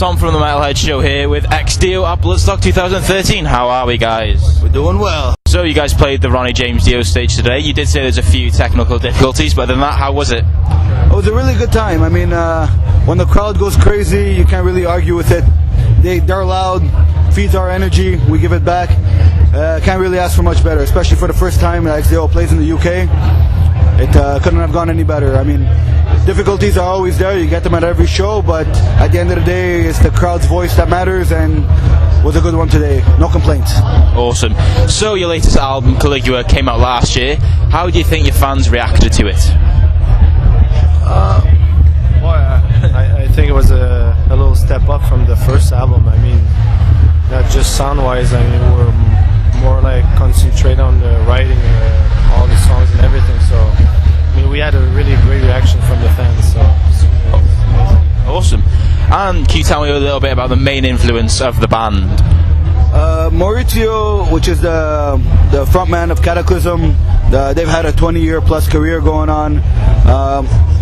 Tom from the Metalhead Show here with XDio at Bloodstock 2013. How are we, guys? We're doing well. So you guys played the Ronnie James Dio stage today. You did say there's a few technical difficulties, but other than that, how was it? It was a really good time. I mean, when the crowd goes crazy, you can't really argue with it. They're loud, feeds our energy, we give it back. Can't really ask for much better, especially for the first time XDO plays in the UK. It couldn't have gone any better. I mean, difficulties are always there, you get them at every show, but at the end of the day, it's the crowd's voice that matters, and was a good one today. No complaints. Awesome. So your latest album, Caligula, came out last year. How do you think your fans reacted to it? I think it was a little step up from the first album. I mean, not just sound-wise, I mean, we're more like concentrate on the writing, all the songs and everything, so I mean, we had a really great reaction from the fans, so it's amazing. Awesome. And can you tell me a little bit about the main influence of the band? Maurizio, which is the frontman of Cataclysm, they've had a 20-year plus career going on.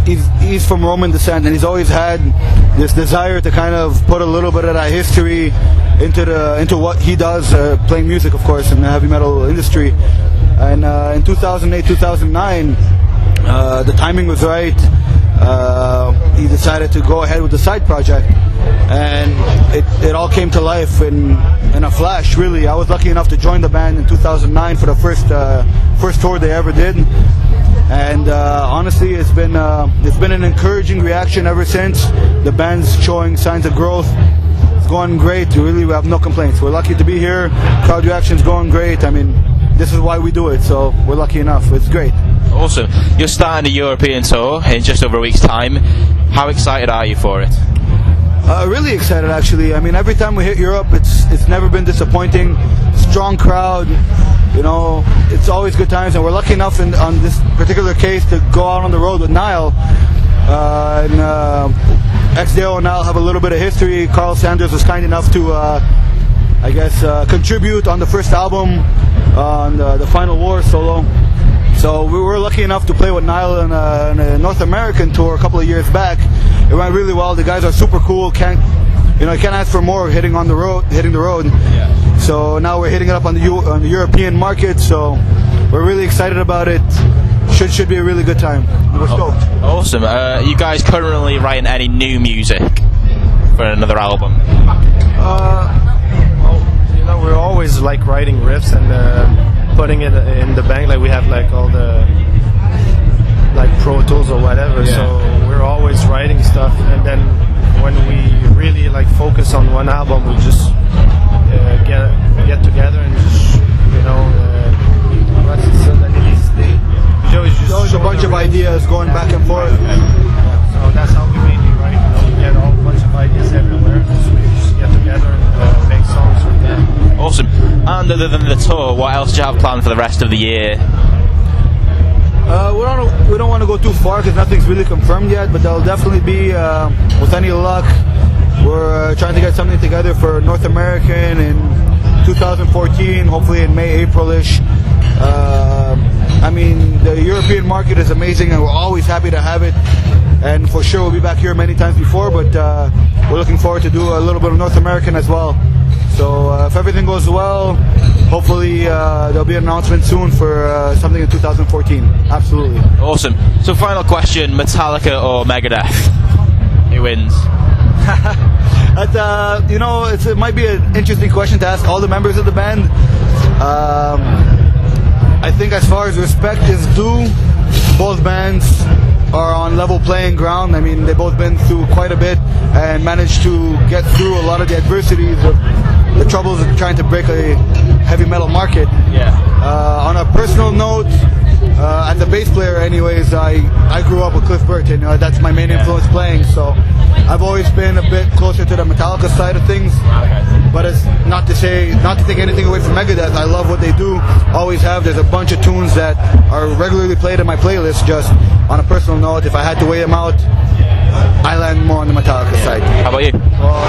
He's from Roman descent, and he's always had this desire to kind of put a little bit of that history into what he does, playing music, of course, in the heavy metal industry. And in 2008, 2009, the timing was right. He decided to go ahead with the side project, and it all came to life in a flash, really. I was lucky enough to join the band in 2009 for the first tour they ever did, and honestly, it's been an encouraging reaction ever since. The band's showing signs of growth. It's going great. Really, we have no complaints. We're lucky to be here. Crowd reaction's going great. I mean, this is why we do it, so we're lucky enough. It's great. Awesome. You're starting a European tour in just over a week's time. How excited are you for it? Really excited, actually. I mean, every time we hit Europe, it's never been disappointing. Strong crowd, you know, it's always good times, and we're lucky enough on this particular case to go out on the road with Niall. XDO and Niall have a little bit of history. Carl Sanders was kind enough to, contribute on the first album, on the Final War solo. So we were lucky enough to play with Niall in a North American tour a couple of years back. It went really well. The guys are super cool. Can't ask for more hitting the road. Yeah. So now we're hitting it up on the European market. So we're really excited about it. Should be a really good time. We're stoked. Awesome. You guys currently writing any new music for another album? We're always like writing riffs and putting it in the bank. Like we have like all the like Pro Tools or whatever. Yeah. So we're always writing stuff, and then when we really like focus on one album, we just get together and just there's always a bunch of ideas going back and forth. So that's how we mainly write. We get a bunch of ideas everywhere. So we just get together and make songs with them. Awesome. And other than the tour, what else do you have planned for the rest of the year? We don't want to go too far because nothing's really confirmed yet, but there'll definitely be, with any luck, we're trying to get something together for North American in 2014, hopefully in May, April-ish. I mean, the European market is amazing, and we're always happy to have it. And for sure, we'll be back here many times before, but we're looking forward to do a little bit of North American as well. So if everything goes well, hopefully there'll be an announcement soon for something in 2014. Absolutely. Awesome. So final question, Metallica or Megadeth? Who wins? It might be an interesting question to ask all the members of the band. I think as far as respect is due, both bands are on level playing ground. I mean, they've both been through quite a bit and managed to get through a lot of the adversities of the troubles of trying to break a heavy metal market. Yeah. On a personal note, as a bass player anyways, I grew up with Cliff Burton. That's my main influence playing, so I've always been a bit closer to the Metallica side of things. But it's not to take anything away from Megadeth. I love what they do, always have. There's a bunch of tunes that are regularly played in my playlist. Just on a personal note, if I had to weigh them out, I land more on the Metallica side. How about you? Well,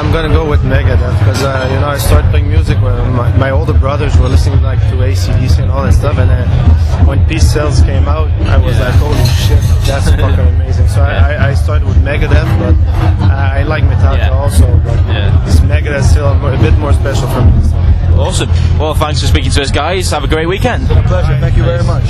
I'm gonna go with Megadeth because I started playing music when my older brothers were listening like to AC/DC and all that stuff, and when Peace Cells came out, I was like, holy shit, that's fucking amazing. So I started with Megadeth, but I like Metallica also. Awesome. Well, thanks for speaking to us, guys. Have a great weekend. A pleasure. Thank you very much.